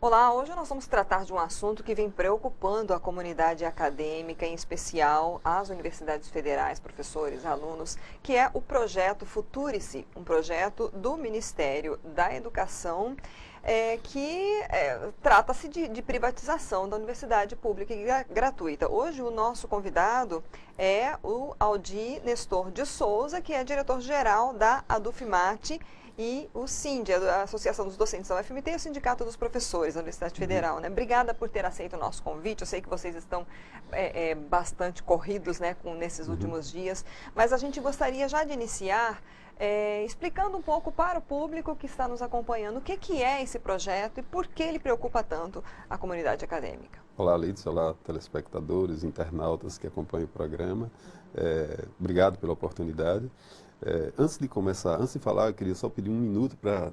Olá, hoje nós vamos tratar de um assunto que vem preocupando a comunidade acadêmica, em especial as universidades federais, professores, alunos, que é o projeto Futurice, um projeto do Ministério da Educação, trata-se de privatização da universidade pública e gratuita. Hoje o nosso convidado é o Aldir Nestor de Souza, que é diretor-geral da ADUFMAT, e o SIND, a Associação dos Docentes da UFMT, e o Sindicato dos Professores da Universidade Federal, né? Obrigada por ter aceito o nosso convite. Eu sei que vocês estão bastante corridos, né, nesses últimos dias, mas a gente gostaria já de iniciar explicando um pouco para o público que está nos acompanhando o que é esse projeto e por que ele preocupa tanto a comunidade acadêmica. Olá, Lides, olá, telespectadores, internautas que acompanham o programa. Obrigado pela oportunidade. Antes de falar, eu queria só pedir um minuto para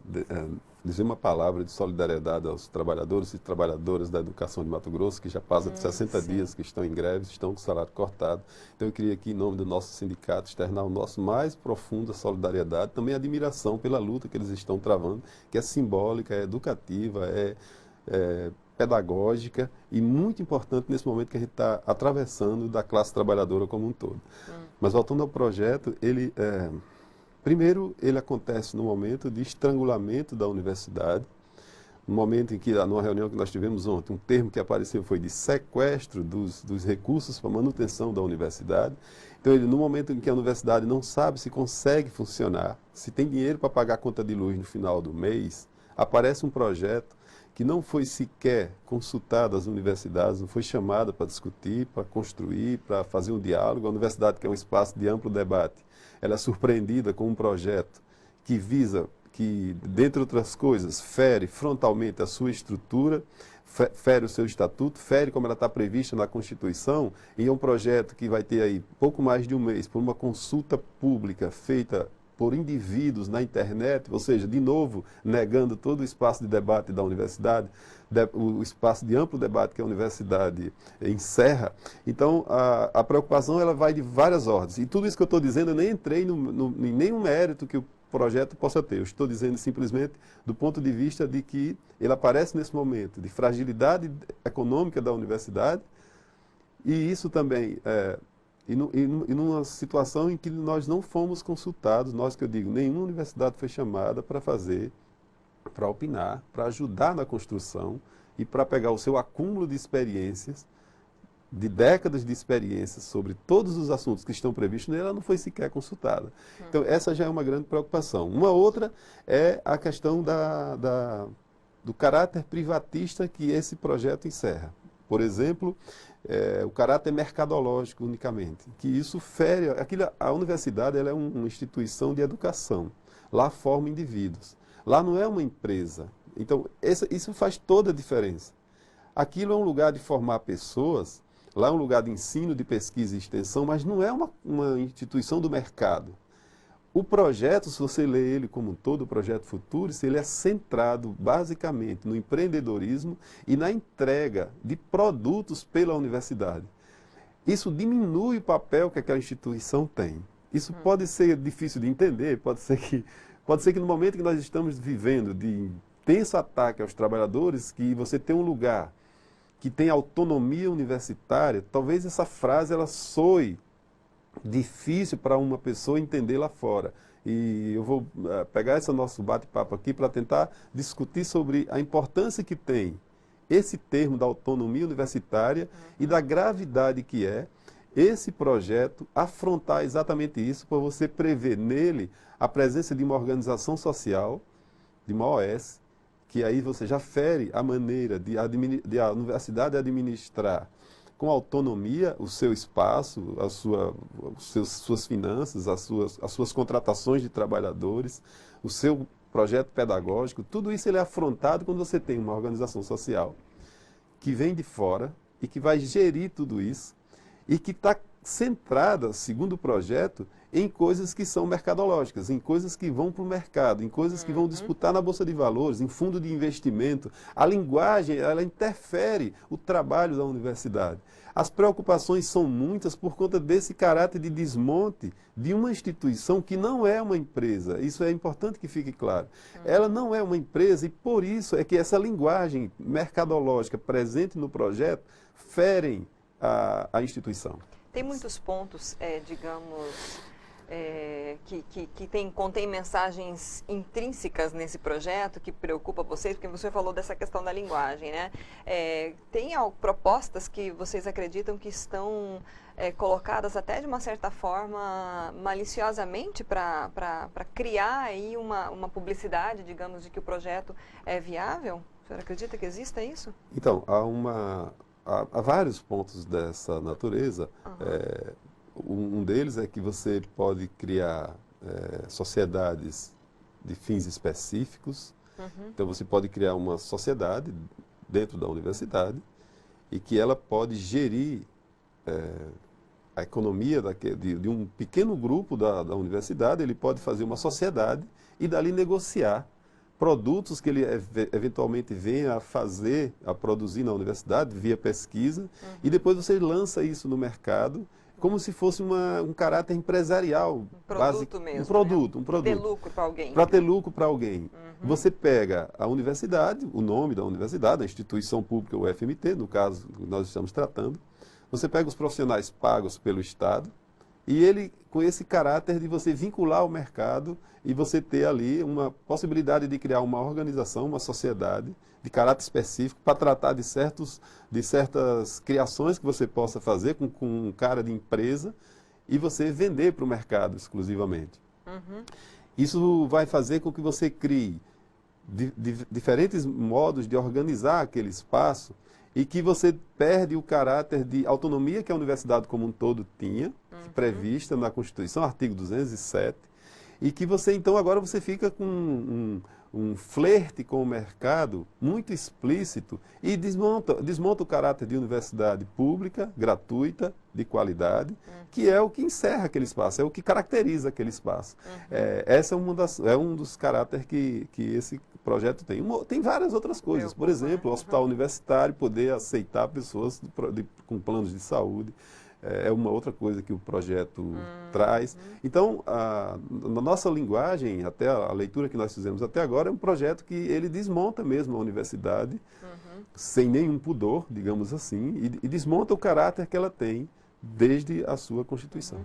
dizer uma palavra de solidariedade aos trabalhadores e trabalhadoras da educação de Mato Grosso, que já passam de 60 dias que estão em greve, estão com o salário cortado. Então eu queria aqui, em nome do nosso sindicato, externar o nosso mais profunda solidariedade, também admiração pela luta que eles estão travando, que é simbólica, é educativa, é pedagógica e muito importante nesse momento que a gente está atravessando da classe trabalhadora como um todo. Mas voltando ao projeto, primeiro ele acontece no momento de estrangulamento da universidade, no momento em que, numa reunião que nós tivemos ontem, um termo que apareceu foi de sequestro dos recursos para manutenção da universidade. Então, no momento em que a universidade não sabe se consegue funcionar, se tem dinheiro para pagar a conta de luz no final do mês, aparece um projeto que não foi sequer consultada às universidades, não foi chamada para discutir, para construir, para fazer um diálogo. A universidade, que é um espaço de amplo debate, ela é surpreendida com um projeto que visa, que, dentre outras coisas, fere frontalmente a sua estrutura, fere o seu estatuto, fere como ela está prevista na Constituição, e é um projeto que vai ter aí pouco mais de um mês, por uma consulta pública feita por indivíduos na internet, ou seja, de novo, negando todo o espaço de debate da universidade, o espaço de amplo debate que a universidade encerra. Então, a preocupação ela vai de várias ordens. E tudo isso que eu estou dizendo, eu nem entrei em nenhum mérito que o projeto possa ter. Eu estou dizendo simplesmente do ponto de vista de que ele aparece nesse momento de fragilidade econômica da universidade, e isso também E numa situação em que nós não fomos consultados, nós que eu digo, nenhuma universidade foi chamada para opinar, para ajudar na construção e para pegar o seu acúmulo de experiências, de décadas de experiências sobre todos os assuntos que estão previstos nele, ela não foi sequer consultada. Então, essa já é uma grande preocupação. Uma outra é a questão do caráter privatista que esse projeto encerra. Por exemplo, o caráter mercadológico unicamente, que isso fere. A universidade ela é uma instituição de educação, lá forma indivíduos, lá não é uma empresa. Então, isso faz toda a diferença. Aquilo é um lugar de formar pessoas, lá é um lugar de ensino, de pesquisa e extensão, mas não é uma instituição do mercado. O projeto, se você lê ele como um todo, o projeto Futurice, ele é centrado basicamente no empreendedorismo e na entrega de produtos pela universidade. Isso diminui o papel que aquela instituição tem. Isso pode ser difícil de entender, pode ser que no momento que nós estamos vivendo de intenso ataque aos trabalhadores, que você tem um lugar que tem autonomia universitária, talvez essa frase ela soe difícil para uma pessoa entender lá fora. E eu vou pegar esse nosso bate-papo aqui para tentar discutir sobre a importância que tem esse termo da autonomia universitária e da gravidade que é esse projeto afrontar exatamente isso, para você prever nele a presença de uma organização social, de uma OS, que aí você já fere a maneira de a universidade administrar com autonomia o seu espaço, suas finanças, as suas contratações de trabalhadores, o seu projeto pedagógico, tudo isso ele é afrontado quando você tem uma organização social que vem de fora e que vai gerir tudo isso e que está centrada, segundo o projeto, em coisas que são mercadológicas, em coisas que vão para o mercado, em coisas que vão disputar na Bolsa de Valores, em fundo de investimento. A linguagem, ela interfere o trabalho da universidade. As preocupações são muitas por conta desse caráter de desmonte de uma instituição que não é uma empresa. Isso é importante que fique claro. Ela não é uma empresa e por isso é que essa linguagem mercadológica presente no projeto ferem a instituição. Tem muitos pontos, digamos, contém mensagens intrínsecas nesse projeto que preocupa vocês, porque você falou dessa questão da linguagem, né? Tem propostas que vocês acreditam que estão colocadas até de uma certa forma maliciosamente para criar aí uma publicidade, digamos, de que o projeto é viável? O senhor acredita que exista isso? Então, há vários pontos dessa natureza. Um deles é que você pode criar sociedades de fins específicos. Então, você pode criar uma sociedade dentro da universidade e que ela pode gerir a economia de um pequeno grupo da universidade. Ele pode fazer uma sociedade e dali negociar produtos que ele eventualmente venha a produzir na universidade via pesquisa e depois você lança isso no mercado como se fosse um caráter empresarial. Um produto mesmo. Um produto. Para ter lucro para alguém. Para ter lucro para alguém. Você pega a universidade, o nome da universidade, a instituição pública, o FMT, no caso que nós estamos tratando. Você pega os profissionais pagos pelo Estado e ele, com esse caráter de você vincular ao mercado e você ter ali uma possibilidade de criar uma organização, uma sociedade de caráter específico para tratar de certas criações que você possa fazer com cara de empresa e você vender para o mercado exclusivamente. Isso vai fazer com que você crie diferentes modos de organizar aquele espaço e que você perde o caráter de autonomia que a universidade como um todo tinha, prevista na Constituição, artigo 207, e que você, então, agora você fica com um flerte com o mercado muito explícito e desmonta o caráter de universidade pública, gratuita, de qualidade, que é o que encerra aquele espaço, é o que caracteriza aquele espaço. Essa é um dos caráteres que esse projeto tem. Tem várias outras coisas, por exemplo, o hospital universitário poder aceitar pessoas com planos de saúde, é uma outra coisa que o projeto traz. Então, na nossa linguagem, até a leitura que nós fizemos até agora, é um projeto que ele desmonta mesmo a universidade, sem nenhum pudor, digamos assim, e desmonta o caráter que ela tem desde a sua Constituição.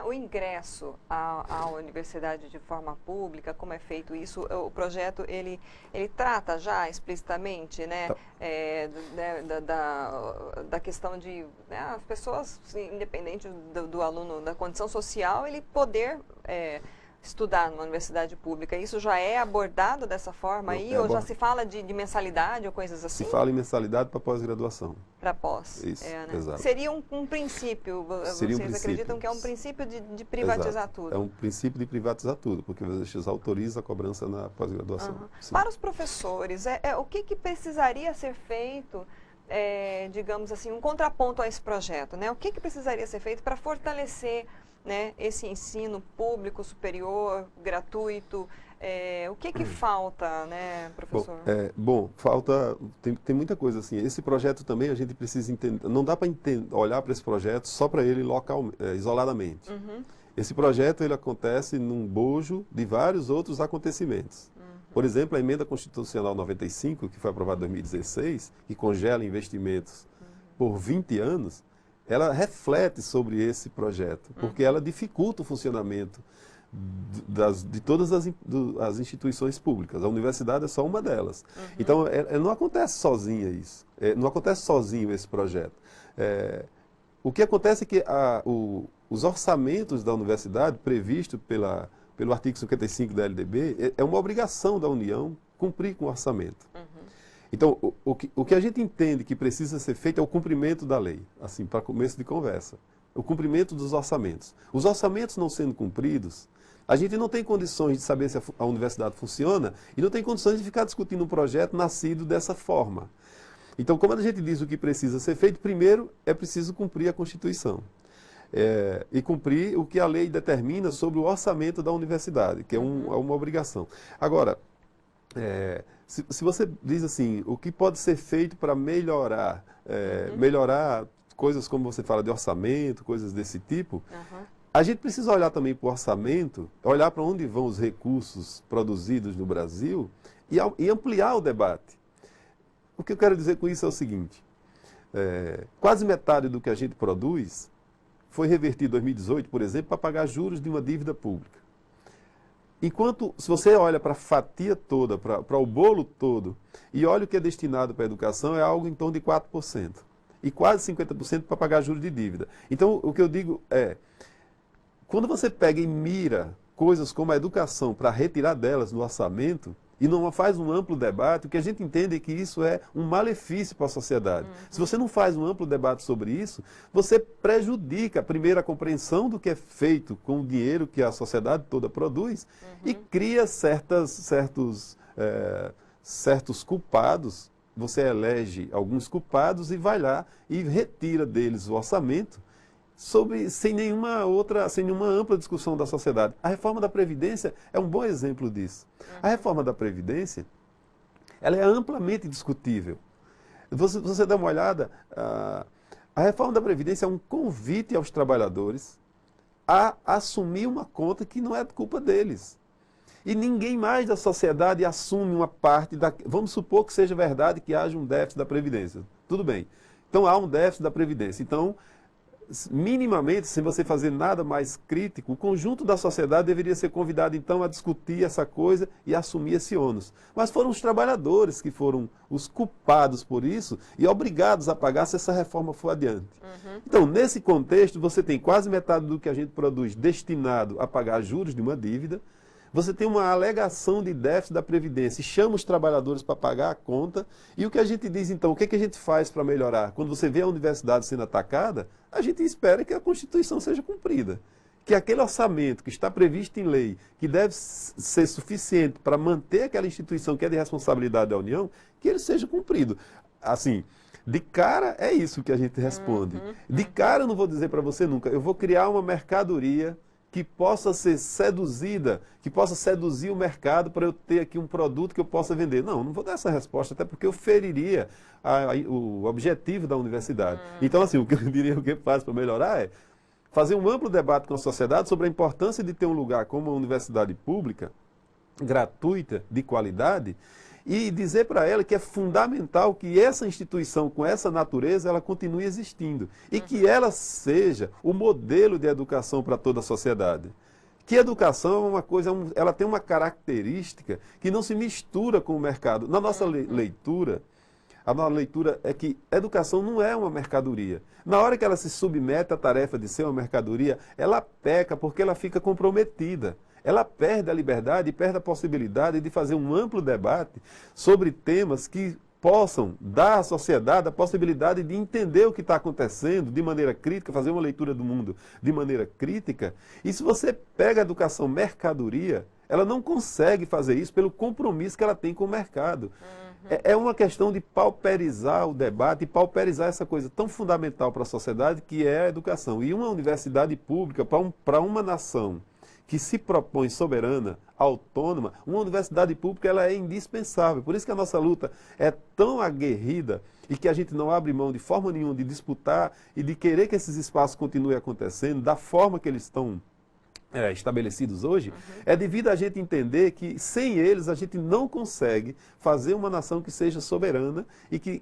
O ingresso à universidade de forma pública, como é feito isso? O projeto, ele trata já explicitamente, né, da questão de as pessoas, independente do aluno, da condição social, ele poder estudar numa universidade pública. Isso já é abordado dessa forma aí? Ou já se fala de mensalidade ou coisas assim? Se fala em mensalidade para pós-graduação. Para pós. Isso, né? exato. Seria um princípio, vocês acreditam que é um princípio de privatizar tudo? É um princípio de privatizar tudo, porque você autoriza a cobrança na pós-graduação. Para os professores, o que precisaria ser feito, digamos assim, um contraponto a esse projeto, né? O que precisaria ser feito para fortalecer, né, esse ensino público, superior, gratuito? O que falta, né, professor? Falta, tem muita coisa assim. Esse projeto também a gente precisa entender, não dá para olhar para esse projeto só para ele isoladamente. Esse projeto ele acontece num bojo de vários outros acontecimentos. Por exemplo, a Emenda Constitucional 95, que foi aprovada em 2016, que congela investimentos por 20 anos, ela reflete sobre esse projeto, porque ela dificulta o funcionamento de todas as instituições públicas. A universidade é só uma delas. Então, não acontece sozinha isso. Não acontece sozinho esse projeto. O que acontece é que os orçamentos da universidade, previsto pelo artigo 55 da LDB, é uma obrigação da União cumprir com o orçamento. Então, o que a gente entende que precisa ser feito é o cumprimento da lei, assim, para começo de conversa. O cumprimento dos orçamentos. Os orçamentos não sendo cumpridos, a gente não tem condições de saber se a universidade funciona e não tem condições de ficar discutindo um projeto nascido dessa forma. Então, como a gente diz o que precisa ser feito, primeiro é preciso cumprir a Constituição. e cumprir o que a lei determina sobre o orçamento da universidade, que é uma obrigação. Agora, se você diz assim, o que pode ser feito para melhorar, melhorar coisas como você fala de orçamento, coisas desse tipo, a gente precisa olhar também para o orçamento, olhar para onde vão os recursos produzidos no Brasil e ampliar o debate. O que eu quero dizer com isso é o seguinte, quase metade do que a gente produz foi revertido em 2018, por exemplo, para pagar juros de uma dívida pública. Enquanto, se você olha para a fatia toda, para o bolo todo, e olha o que é destinado para a educação, é algo em torno de 4%. E quase 50% para pagar juros de dívida. Então, o que eu digo é, quando você pega e mira coisas como a educação para retirar delas no orçamento, e não faz um amplo debate, o que a gente entende é que isso é um malefício para a sociedade. Se você não faz um amplo debate sobre isso, você prejudica, primeiro, a compreensão do que é feito com o dinheiro que a sociedade toda produz e cria certos culpados. Você elege alguns culpados e vai lá e retira deles o orçamento sem nenhuma ampla discussão da sociedade. A reforma da Previdência é um bom exemplo disso. A reforma da Previdência, ela é amplamente discutível. Você dá uma olhada, a reforma da Previdência é um convite aos trabalhadores a assumir uma conta que não é culpa deles. E ninguém mais da sociedade assume uma parte da... Vamos supor que seja verdade que haja um déficit da Previdência. Tudo bem. Então há um déficit da Previdência. Então, minimamente, sem você fazer nada mais crítico, o conjunto da sociedade deveria ser convidado, então, a discutir essa coisa e assumir esse ônus. Mas foram os trabalhadores que foram os culpados por isso e obrigados a pagar se essa reforma for adiante. Então, nesse contexto, você tem quase metade do que a gente produz destinado a pagar juros de uma dívida. Você tem uma alegação de déficit da Previdência e chama os trabalhadores para pagar a conta. E o que a gente diz, então, o que a gente faz para melhorar? Quando você vê a universidade sendo atacada, a gente espera que a Constituição seja cumprida. Que aquele orçamento que está previsto em lei, que deve ser suficiente para manter aquela instituição que é de responsabilidade da União, que ele seja cumprido. Assim, de cara é isso que a gente responde. De cara eu não vou dizer para você nunca, eu vou criar uma mercadoria que possa ser seduzida, que possa seduzir o mercado para eu ter aqui um produto que eu possa vender. Não vou dar essa resposta, até porque eu feriria o objetivo da universidade. Então, assim, o que eu diria, o que faz para melhorar é fazer um amplo debate com a sociedade sobre a importância de ter um lugar como a universidade pública, gratuita, de qualidade, e dizer para ela que é fundamental que essa instituição com essa natureza ela continue existindo e que ela seja o modelo de educação para toda a sociedade. Que educação é uma coisa, ela tem uma característica que não se mistura com o mercado. Na nossa leitura, a nossa leitura é que educação não é uma mercadoria. Na hora que ela se submete à tarefa de ser uma mercadoria, ela peca porque ela fica comprometida. Ela perde a liberdade e perde a possibilidade de fazer um amplo debate sobre temas que possam dar à sociedade a possibilidade de entender o que está acontecendo de maneira crítica, fazer uma leitura do mundo de maneira crítica. E se você pega a educação mercadoria, ela não consegue fazer isso pelo compromisso que ela tem com o mercado. É uma questão de pauperizar o debate e pauperizar essa coisa tão fundamental para a sociedade que é a educação. E uma universidade pública, para uma nação que se propõe soberana, autônoma, uma universidade pública ela é indispensável. Por isso que a nossa luta é tão aguerrida e que a gente não abre mão de forma nenhuma de disputar e de querer que esses espaços continuem acontecendo da forma que eles estão estabelecidos hoje, é devido a gente entender que sem eles a gente não consegue fazer uma nação que seja soberana e que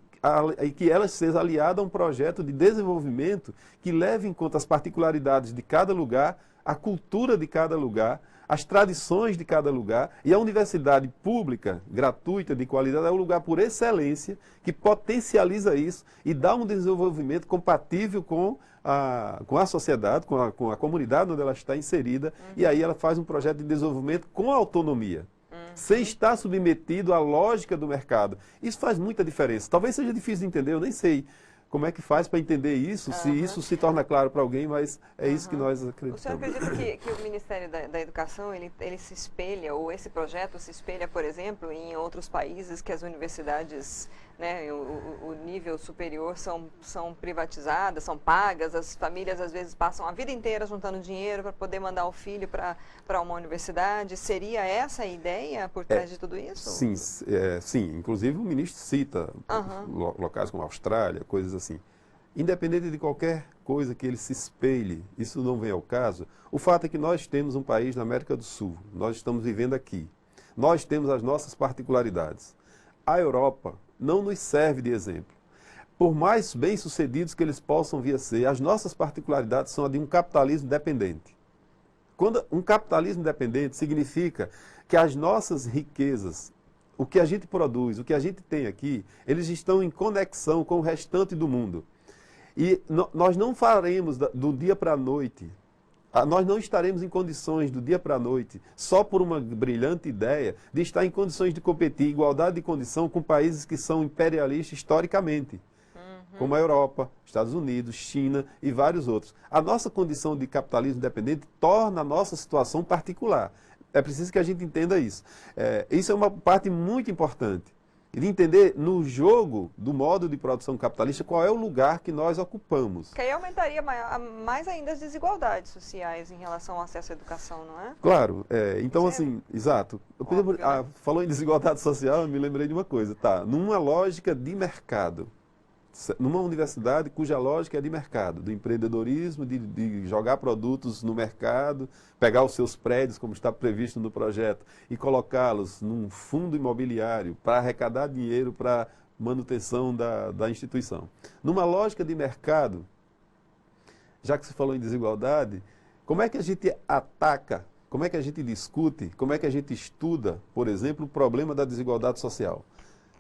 ela seja aliada a um projeto de desenvolvimento que leve em conta as particularidades de cada lugar, a cultura de cada lugar, as tradições de cada lugar, e a universidade pública, gratuita, de qualidade, é um lugar por excelência que potencializa isso e dá um desenvolvimento compatível com a sociedade, com a comunidade onde ela está inserida, e aí ela faz um projeto de desenvolvimento com autonomia, sem estar submetido à lógica do mercado. Isso faz muita diferença. Talvez seja difícil de entender, eu nem sei como é que faz para entender isso, se isso se torna claro para alguém, mas é isso que nós acreditamos. O senhor acredita que o Ministério da Educação, ele se espelha, ou esse projeto se espelha, por exemplo, em outros países que as universidades né, o nível superior são privatizadas, são pagas, as famílias às vezes passam a vida inteira juntando dinheiro para poder mandar o filho para uma universidade. Seria essa a ideia por trás de tudo isso? Sim, sim. Inclusive o ministro cita locais como a Austrália, coisas assim. Independente de qualquer coisa que ele se espelhe, isso não vem ao caso. O fato é que nós temos um país na América do Sul, nós estamos vivendo aqui. Nós temos as nossas particularidades. A Europa não nos serve de exemplo. Por mais bem-sucedidos que eles possam vir a ser, as nossas particularidades são a de um capitalismo dependente. Quando um capitalismo dependente significa que as nossas riquezas, o que a gente produz, o que a gente tem aqui, eles estão em conexão com o restante do mundo. E nós não faremos do dia para a noite, nós não estaremos em condições do dia para a noite, só por uma brilhante ideia, de estar em condições de competir em igualdade de condição com países que são imperialistas historicamente, como a Europa, Estados Unidos, China e vários outros. A nossa condição de capitalismo dependente torna a nossa situação particular. É preciso que a gente entenda isso. Isso é uma parte muito importante. De entender no jogo do modo de produção capitalista qual é o lugar que nós ocupamos. Que aí aumentaria mais ainda as desigualdades sociais em relação ao acesso à educação, não é? Claro. Então, assim, exato. Falou em desigualdade social, eu me lembrei de uma coisa. Numa lógica de mercado, numa universidade cuja lógica é de mercado, do empreendedorismo, de jogar produtos no mercado, pegar os seus prédios, como está previsto no projeto, e colocá-los num fundo imobiliário para arrecadar dinheiro para manutenção da instituição. Numa lógica de mercado, já que se falou em desigualdade, como é que a gente ataca, como é que a gente discute, como é que a gente estuda, por exemplo, o problema da desigualdade social?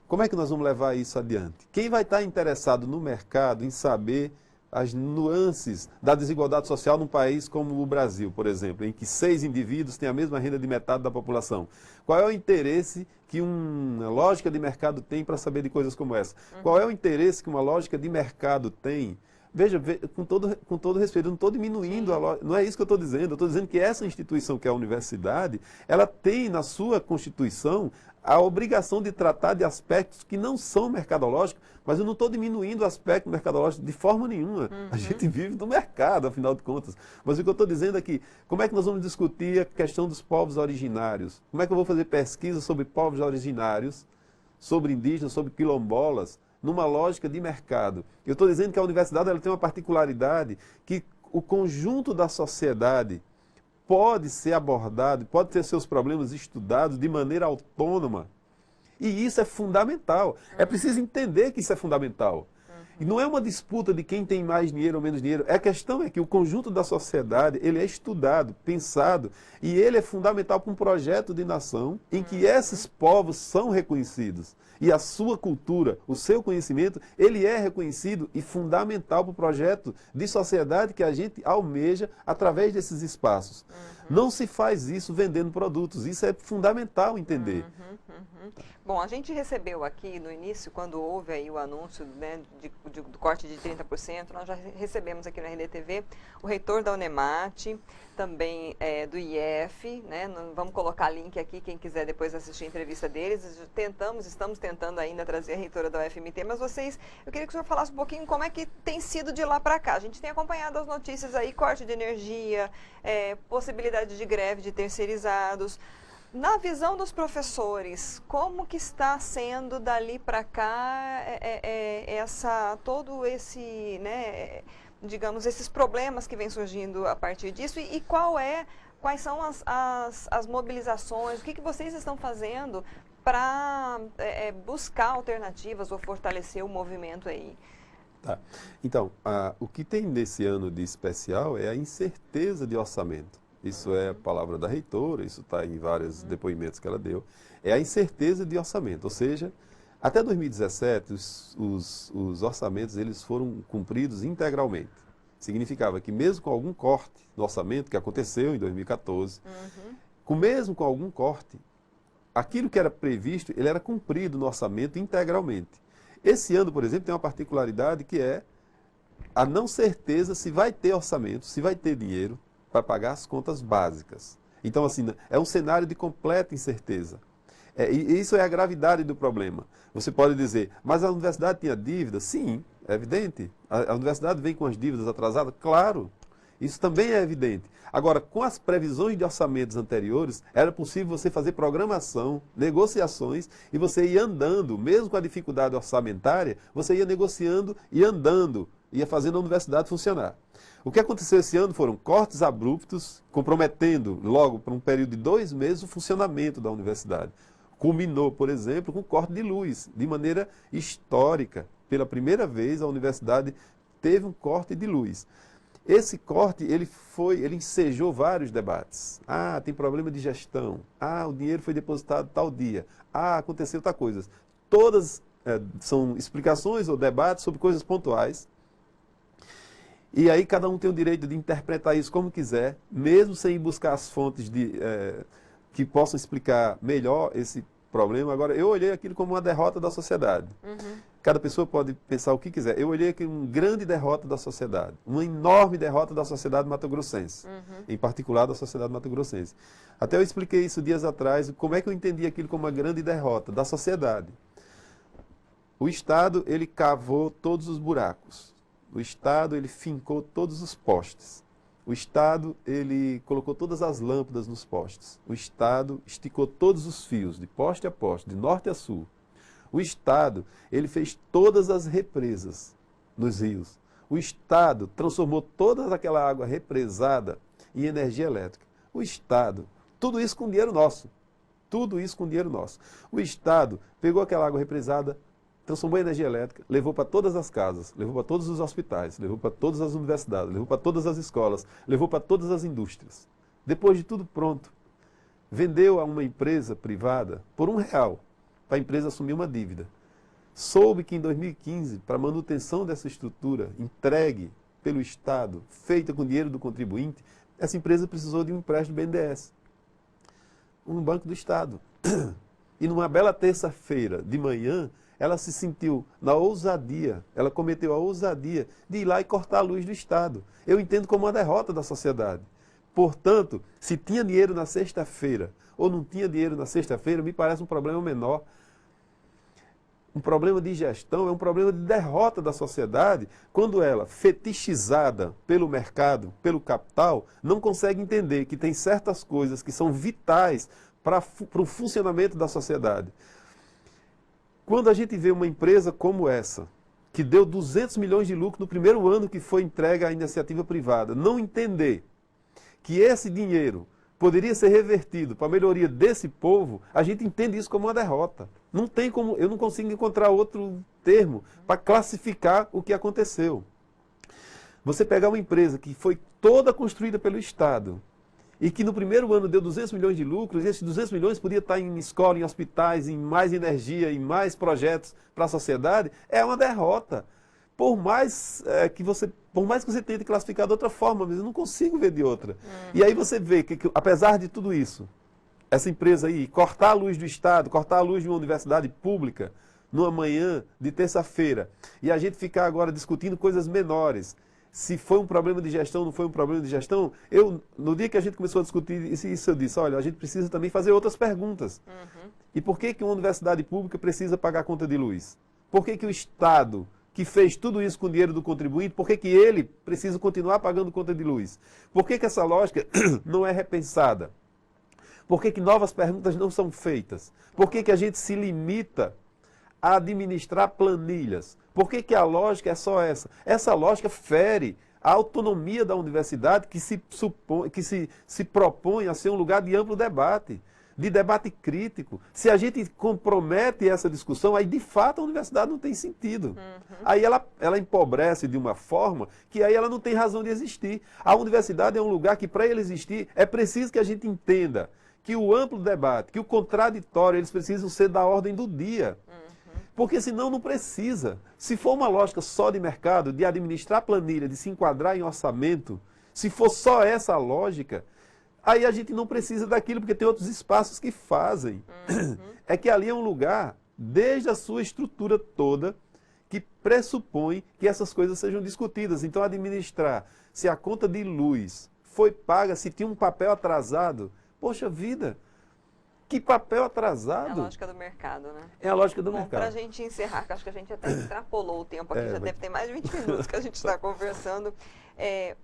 Como é que nós vamos levar isso adiante? Quem vai estar interessado no mercado em saber as nuances da desigualdade social num país como o Brasil, por exemplo, em que 6 indivíduos têm a mesma renda de metade da população? Qual é o interesse que uma lógica de mercado tem para saber de coisas como essa? Qual é o interesse que uma lógica de mercado tem? Veja, com todo respeito, eu não estou diminuindo a lógica, não é isso que eu estou dizendo. Eu estou dizendo que essa instituição, que é a universidade, ela tem na sua Constituição a obrigação de tratar de aspectos que não são mercadológicos, mas eu não estou diminuindo o aspecto mercadológico de forma nenhuma. A gente vive do mercado, afinal de contas. Mas o que eu estou dizendo aqui, como é que nós vamos discutir a questão dos povos originários? Como é que eu vou fazer pesquisa sobre povos originários, sobre indígenas, sobre quilombolas, numa lógica de mercado? Eu estou dizendo que a universidade ela tem uma particularidade que o conjunto da sociedade pode ser abordado, pode ter seus problemas estudados de maneira autônoma. E isso é fundamental. É preciso entender que isso é fundamental. E não é uma disputa de quem tem mais dinheiro ou menos dinheiro. A questão é que o conjunto da sociedade ele é estudado, pensado, e ele é fundamental para um projeto de nação em que esses povos são reconhecidos. E a sua cultura, o seu conhecimento, ele é reconhecido e fundamental para o projeto de sociedade que a gente almeja através desses espaços. Não se faz isso vendendo produtos, isso é fundamental entender. Bom, a gente recebeu aqui no início, quando houve aí o anúncio, né, do corte de 30%, nós já recebemos aqui na RDTV o reitor da Unemate, também do IF, né, vamos colocar link aqui, quem quiser depois assistir a entrevista deles. Estamos tentando ainda trazer a reitora da UFMT, mas eu queria que o senhor falasse um pouquinho como é que tem sido de lá para cá. A gente tem acompanhado as notícias aí, corte de energia, possibilidade de greve de terceirizados. Na visão dos professores, como que está sendo dali para cá todo esse, né, digamos, esses problemas que vêm surgindo a partir disso e quais são as mobilizações, o que vocês estão fazendo para buscar alternativas ou fortalecer o movimento aí? Tá. Então, o que tem nesse ano de especial é a incerteza de orçamento. Isso é a palavra da reitora, isso está em vários depoimentos que ela deu. É a incerteza de orçamento, ou seja, até 2017 os orçamentos eles foram cumpridos integralmente. Significava que mesmo com algum corte no orçamento, que aconteceu em 2014, mesmo com algum corte, aquilo que era previsto, ele era cumprido no orçamento integralmente. Esse ano, por exemplo, tem uma particularidade que é a não certeza se vai ter orçamento, se vai ter dinheiro para pagar as contas básicas. Então, assim, é um cenário de completa incerteza. E isso é a gravidade do problema. Você pode dizer, mas a universidade tinha dívida? Sim, é evidente. A universidade vem com as dívidas atrasadas? Claro. Isso também é evidente. Agora, com as previsões de orçamentos anteriores, era possível você fazer programação, negociações, e você ia andando, mesmo com a dificuldade orçamentária, você ia negociando e andando, ia fazendo a universidade funcionar. O que aconteceu esse ano foram cortes abruptos, comprometendo logo por um período de 2 meses o funcionamento da universidade. Culminou, por exemplo, com corte de luz, de maneira histórica. Pela primeira vez, a universidade teve um corte de luz. Esse corte, ele ensejou vários debates. Ah, tem problema de gestão. Ah, o dinheiro foi depositado tal dia. Ah, aconteceu tal coisa. Todas são explicações ou debates sobre coisas pontuais. E aí cada um tem o direito de interpretar isso como quiser, mesmo sem ir buscar as fontes que possam explicar melhor esse problema. Agora, eu olhei aquilo como uma derrota da sociedade. Cada pessoa pode pensar o que quiser. Eu olhei aqui uma grande derrota da sociedade, uma enorme derrota da sociedade mato-grossense, em particular da sociedade mato-grossense. Até eu expliquei isso dias atrás, como é que eu entendi aquilo como uma grande derrota da sociedade. O Estado, ele cavou todos os buracos. O Estado, ele fincou todos os postes. O Estado, ele colocou todas as lâmpadas nos postes. O Estado esticou todos os fios, de poste a poste, de norte a sul. O Estado, ele fez todas as represas nos rios. O Estado transformou toda aquela água represada em energia elétrica. O Estado, tudo isso com dinheiro nosso. Tudo isso com dinheiro nosso. O Estado pegou aquela água represada, transformou em energia elétrica, levou para todas as casas, levou para todos os hospitais, levou para todas as universidades, levou para todas as escolas, levou para todas as indústrias. Depois de tudo pronto, vendeu a uma empresa privada por R$1, para a empresa assumir uma dívida. Soube que em 2015, para a manutenção dessa estrutura entregue pelo Estado, feita com dinheiro do contribuinte, essa empresa precisou de um empréstimo do BNDES, um banco do Estado. E numa bela terça-feira de manhã, ela se sentiu na ousadia, ela cometeu a ousadia de ir lá e cortar a luz do Estado. Eu entendo como uma derrota da sociedade. Portanto, se tinha dinheiro na sexta-feira ou não tinha dinheiro na sexta-feira, me parece um problema menor. Um problema de gestão é um problema de derrota da sociedade quando ela, fetichizada pelo mercado, pelo capital, não consegue entender que tem certas coisas que são vitais para o funcionamento da sociedade. Quando a gente vê uma empresa como essa, que deu 200 milhões de lucro no primeiro ano que foi entregue à iniciativa privada, não entender que esse dinheiro poderia ser revertido para a melhoria desse povo, a gente entende isso como uma derrota. Não tem como, eu não consigo encontrar outro termo para classificar o que aconteceu. Você pegar uma empresa que foi toda construída pelo Estado e que no primeiro ano deu 200 milhões de lucros, e esses 200 milhões podia estar em escola, em hospitais, em mais energia, em mais projetos para a sociedade, é uma derrota. Por mais que você tente classificar de outra forma, mas eu não consigo ver de outra. E aí você vê que, apesar de tudo isso, essa empresa aí, cortar a luz do Estado, cortar a luz de uma universidade pública, numa manhã de terça-feira, e a gente ficar agora discutindo coisas menores, se foi um problema de gestão, não foi um problema de gestão, no dia que a gente começou a discutir isso, eu disse, olha, a gente precisa também fazer outras perguntas. E por que uma universidade pública precisa pagar conta de luz? Por que o Estado, que fez tudo isso com dinheiro do contribuinte, por que ele precisa continuar pagando conta de luz? Por que essa lógica não é repensada? Por que novas perguntas não são feitas? Por que a gente se limita a administrar planilhas? Por que a lógica é só essa? Essa lógica fere a autonomia da universidade que se propõe a ser um lugar de amplo debate, de debate crítico. Se a gente compromete essa discussão, aí de fato a universidade não tem sentido. Aí ela empobrece de uma forma que aí ela não tem razão de existir. A universidade é um lugar que, para ele existir, é preciso que a gente entenda que o amplo debate, que o contraditório, eles precisam ser da ordem do dia. Porque senão não precisa. Se for uma lógica só de mercado, de administrar planilha, de se enquadrar em orçamento, se for só essa a lógica, aí a gente não precisa daquilo, porque tem outros espaços que fazem. É que ali é um lugar, desde a sua estrutura toda, que pressupõe que essas coisas sejam discutidas. Então, administrar se a conta de luz foi paga, se tinha um papel atrasado, poxa vida, Que papel É a atrasado. lógica do mercado, né? É a lógica do Bom, para a mercado. gente encerrar, que acho que a gente até extrapolou o tempo aqui, já deve ter mais de 20 minutos que a gente está conversando.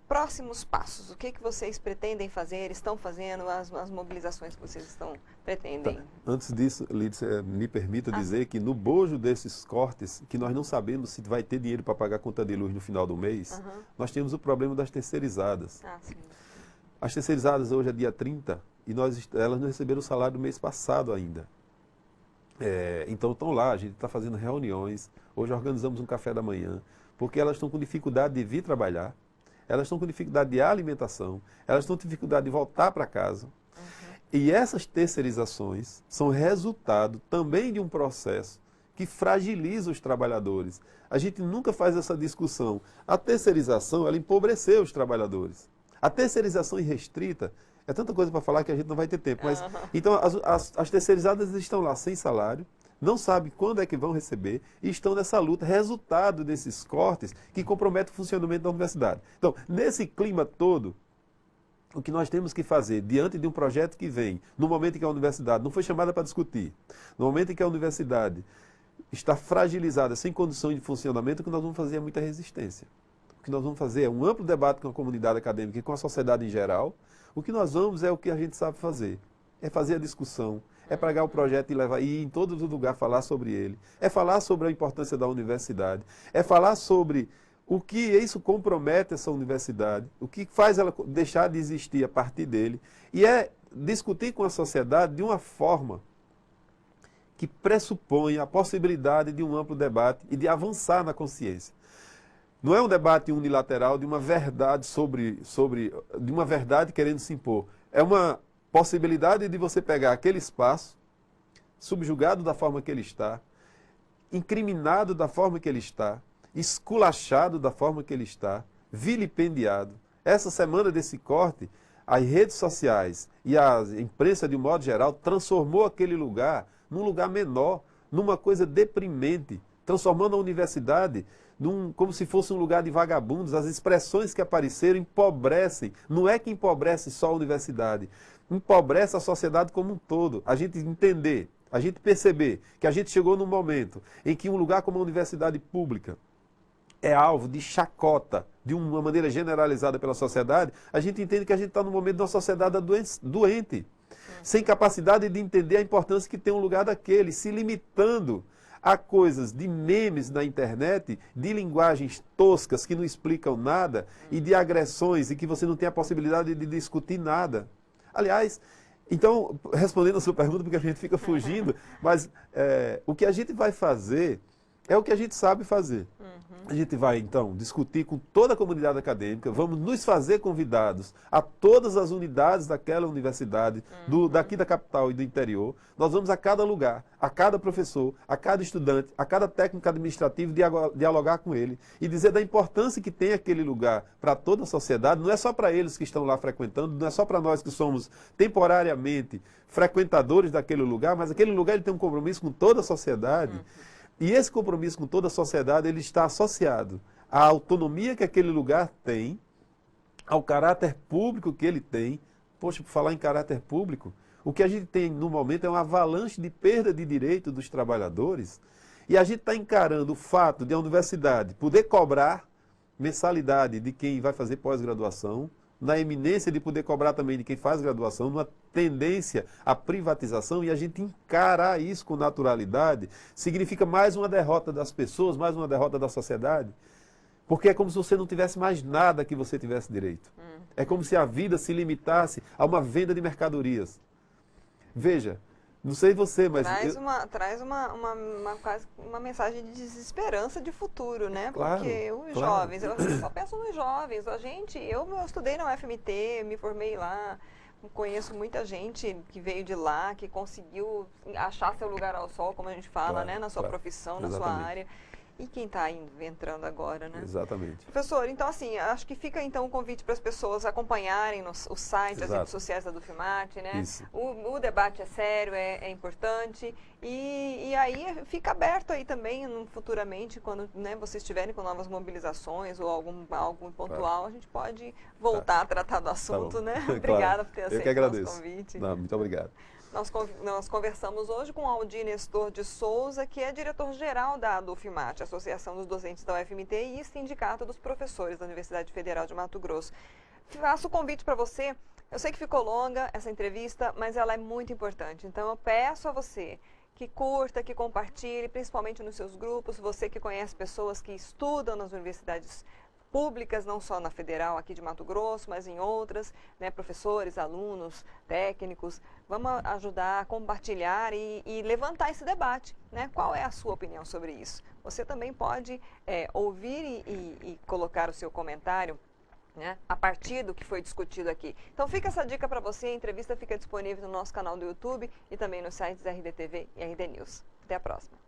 Próximos passos, o que vocês pretendem fazer, estão fazendo, as mobilizações que vocês pretendem? Tá. Antes disso, Lídia, me permita dizer que no bojo desses cortes, que nós não sabemos se vai ter dinheiro para pagar a conta de luz no final do mês, nós temos o problema das terceirizadas. Sim. As terceirizadas hoje é dia 30 e elas não receberam o salário do mês passado ainda. Então estão lá, a gente está fazendo reuniões, hoje organizamos um café da manhã, porque elas estão com dificuldade de vir trabalhar, elas estão com dificuldade de alimentação, elas estão com dificuldade de voltar para casa. E essas terceirizações são resultado também de um processo que fragiliza os trabalhadores. A gente nunca faz essa discussão. A terceirização, ela empobreceu os trabalhadores. A terceirização irrestrita, é tanta coisa para falar que a gente não vai ter tempo. Mas, então, as terceirizadas estão lá sem salário, não sabem quando é que vão receber e estão nessa luta, resultado desses cortes que comprometem o funcionamento da universidade. Então, nesse clima todo, o que nós temos que fazer diante de um projeto que vem, no momento em que a universidade não foi chamada para discutir, no momento em que a universidade está fragilizada, sem condições de funcionamento, o que nós vamos fazer é muita resistência. O que nós vamos fazer é um amplo debate com a comunidade acadêmica e com a sociedade em geral. O que nós vamos é o que a gente sabe fazer, é fazer a discussão, é pegar o projeto e levar, e ir em todo lugar falar sobre ele, é falar sobre a importância da universidade, é falar sobre o que isso compromete essa universidade, o que faz ela deixar de existir a partir dele, e é discutir com a sociedade de uma forma que pressupõe a possibilidade de um amplo debate e de avançar na consciência. Não é um debate unilateral de uma verdade de uma verdade querendo se impor. É uma possibilidade de você pegar aquele espaço, subjugado da forma que ele está, incriminado da forma que ele está, esculachado da forma que ele está, vilipendiado. Essa semana desse corte, as redes sociais e a imprensa de um modo geral transformou aquele lugar num lugar menor, numa coisa deprimente, transformando a universidade como se fosse um lugar de vagabundos. As expressões que apareceram empobrecem. Não é que empobrece só a universidade, empobrece a sociedade como um todo. A gente entender, a gente perceber que a gente chegou num momento em que um lugar como a universidade pública é alvo de chacota, de uma maneira generalizada pela sociedade, a gente entende que a gente está no momento de uma sociedade doente, sem capacidade de entender a importância que tem um lugar daquele, se limitando a coisas de memes na internet, de linguagens toscas que não explicam nada, e de agressões e que você não tem a possibilidade de discutir nada. Aliás, então, respondendo a sua pergunta, porque a gente fica fugindo, mas o que a gente vai fazer é o que a gente sabe fazer. A gente vai, então, discutir com toda a comunidade acadêmica, vamos nos fazer convidados a todas as unidades daquela universidade, daqui da capital e do interior. Nós vamos a cada lugar, a cada professor, a cada estudante, a cada técnico administrativo, dialogar com ele e dizer da importância que tem aquele lugar para toda a sociedade. Não é só para eles que estão lá frequentando, não é só para nós que somos temporariamente frequentadores daquele lugar, mas aquele lugar ele tem um compromisso com toda a sociedade. E esse compromisso com toda a sociedade, ele está associado à autonomia que aquele lugar tem, ao caráter público que ele tem. Poxa, por falar em caráter público, o que a gente tem no momento é uma avalanche de perda de direito dos trabalhadores, e a gente está encarando o fato de a universidade poder cobrar mensalidade de quem vai fazer pós-graduação, na eminência de poder cobrar também de quem faz graduação, numa tendência à privatização, e a gente encarar isso com naturalidade, significa mais uma derrota das pessoas, mais uma derrota da sociedade, porque é como se você não tivesse mais nada que você tivesse direito. É como se a vida se limitasse a uma venda de mercadorias. Veja, não sei você, mas... Traz quase uma mensagem de desesperança de futuro, né? Claro, porque os jovens, eu só penso nos jovens. Eu estudei na UFMT, me formei lá, conheço muita gente que veio de lá, que conseguiu achar seu lugar ao sol, como a gente fala, né? Na sua profissão, na sua área. e quem está entrando agora, né? Exatamente. Professor, então assim, acho que fica então o convite para as pessoas acompanharem o site, as redes sociais da Dufimate, né? Isso. O debate é sério, é importante e aí fica aberto aí também futuramente, quando, né, vocês estiverem com novas mobilizações ou algo pontual, a gente pode voltar a tratar do assunto, né? Obrigada por ter aceito o nosso convite. Não, muito obrigado. Nós conversamos hoje com Aldir Nestor de Souza, que é diretor-geral da Dufimate, Associação dos Docentes da UFMT e Sindicato dos Professores da Universidade Federal de Mato Grosso. Faço o convite para você, eu sei que ficou longa essa entrevista, mas ela é muito importante, então eu peço a você que curta, que compartilhe, principalmente nos seus grupos, você que conhece pessoas que estudam nas universidades públicas, não só na Federal aqui de Mato Grosso, mas em outras, né, professores, alunos, técnicos. Vamos ajudar a compartilhar e levantar esse debate, né? Qual é a sua opinião sobre isso? Você também pode ouvir e colocar o seu comentário, né, a partir do que foi discutido aqui. Então fica essa dica para você, a entrevista fica disponível no nosso canal do YouTube e também nos sites RDTV e RD News. Até a próxima.